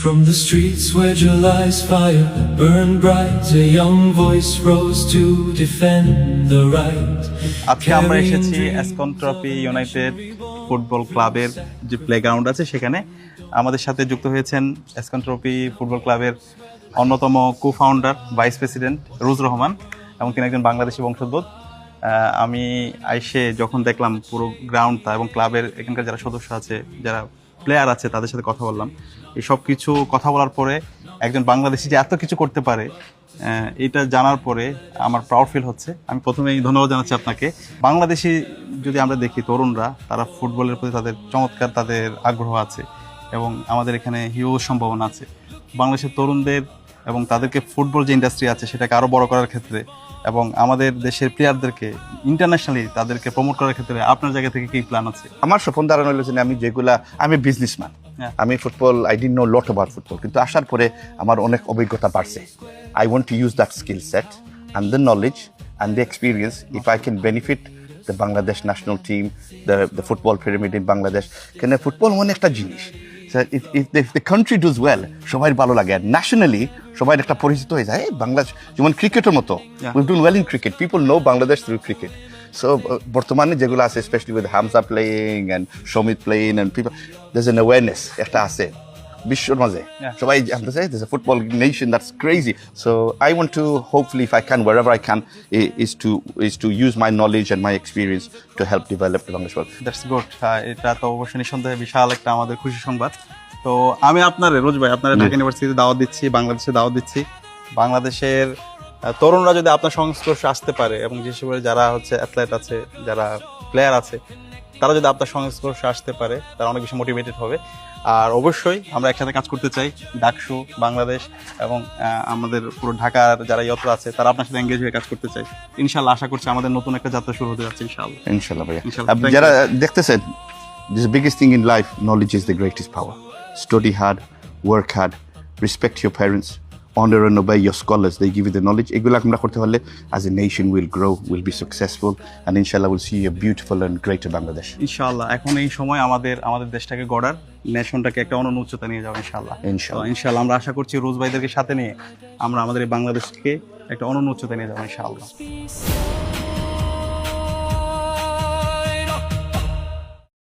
From the streets where July's fire burned bright, a young voice rose to defend the right. আজকে আমরা এসেছি ISKCON trophy United football ক্লাবের যে playground আছে সেখানে। আমাদের সাথে যুক্ত হয়েছেন এসকন ট্রফি ফুটবল ক্লাবের অন্যতম কো-ফাউন্ডার ভাইস প্রেসিডেন্ট রুজ রহমান এবং তিনি একজন বাংলাদেশি বংশোদ্ভূত। আমি আইসে যখন দেখলাম পুরো গ্রাউন্ডটা এবং ক্লাবের এখানকার যারা সদস্য আছে, যারা প্লেয়ার আছে, তাদের সাথে কথা বললাম। এই সব কিছু কথা বলার পরে একজন বাংলাদেশি যে এত কিছু করতে পারে এটা জানার পরে আমার প্রাউড ফিল হচ্ছে। আমি প্রথমেই ধন্যবাদ জানাচ্ছি আপনাকে। বাংলাদেশি যদি আমরা দেখি তরুণরা, তারা ফুটবলের প্রতি তাদের চমৎকার তাদের আগ্রহ আছে এবং আমাদের এখানে হিউজ সম্ভাবনা আছে। বাংলাদেশের তরুণদের এবং তাদেরকে ফুটবল যে ইন্ডাস্ট্রি আছে সেটাকে আরও বড় করার ক্ষেত্রে এবং আমাদের দেশের প্লেয়ারদেরকে ইন্টারন্যাশনালি তাদেরকে প্রমোট করার ক্ষেত্রে আপনার জায়গা থেকে কি প্ল্যান আছে? আমার স্বপ্ন দাঁড়ানো হলো যে আমি যেগুলা, আমি বিজনেসম্যান, আমি football, I didn't know lot about football, কিন্তু আসার পরে আমার অনেক অভিজ্ঞতা বাড়ছে। I want to use that skill set and the knowledge and the experience if I can benefit the Bangladesh national team, the football pyramid in Bangladesh. কেন football মানে একটা জিনিস, if the country does well, সবাই ভালো লাগে, আর ন্যাশনালি সবাই একটা পরিচিত হয়ে যায়। বাংলাদেশ যেমন ক্রিকেটের মতো, we've done well in cricket, people know Bangladesh through cricket. So বর্তমানে যেগুলো আছে, especially with Hamza playing and Shomit playing and people, there's an awareness একটা আছে বিশ্বর মাঝে। সবাই জানতেছে there's a football nation that's crazy. So I want to, hopefully if I can, wherever I can, is to use my knowledge and my experience to help develop the Bangladesh world. That's good. এটা তো অবশ্যই নিঃসন্দেহে বিশাল একটা আমাদের খুশি সংবাদ। তো আমি আপনারে রোজ ভাই, আপনারা ঢাকা ইউনিভার্সিটিতে দাওয়াত দিচ্ছি, বাংলাদেশে দাওয়াত দিচ্ছি। বাংলাদেশের তরুণরা যদি আপনার সংস্পর্শে আসতে পারে এবং বিশেষ করে যারা হচ্ছে অ্যাথলেট আছে, যারা প্লেয়ার আছে, তারা যদি আপনার সংস্পর্শে আসতে পারে, তারা অনেক বেশি মোটিভেটেড হবে। আর অবশ্যই আমরা একসাথে কাজ করতে চাই, ডাকসু বাংলাদেশ এবং আমাদের পুরো ঢাকার যারা ইয়ত্র আছে তারা আপনার সাথে এঙ্গেজ হয়ে কাজ করতে চাই। ইনশাল্লাহ আশা করছি আমাদের নতুন একটা যাত্রা শুরু হতে যাচ্ছে ইনশাআল্লাহ। ইনশাআল্লাহ ভাইয়া। ইনশাআল্লাহ। আপনি যারা দেখতেছেন, the biggest thing in life, knowledge is the greatest power. Study hard, work hard, respect your parents, honor and obey your scholars. They give you the knowledge. এগুলো আমরা করতে পারলে as a nation will grow, will be successful, and inshallah we'll see a beautiful and greater Bangladesh. ইনশাআল্লাহ এখন এই সময় আমাদের দেশটাকে গড়ার, নেশনটাকে একটা অনন্য উচ্চতা নিয়ে যাওয়া ইনশাআল্লাহ। ইনশাআল্লাহ আমরা আশা করছি রোজ ভাইদেরকে সাথে নিয়ে আমরা আমাদের এই বাংলাদেশকে একটা অনন্য উচ্চতা নিয়ে যাবো ইনশাআল্লাহ।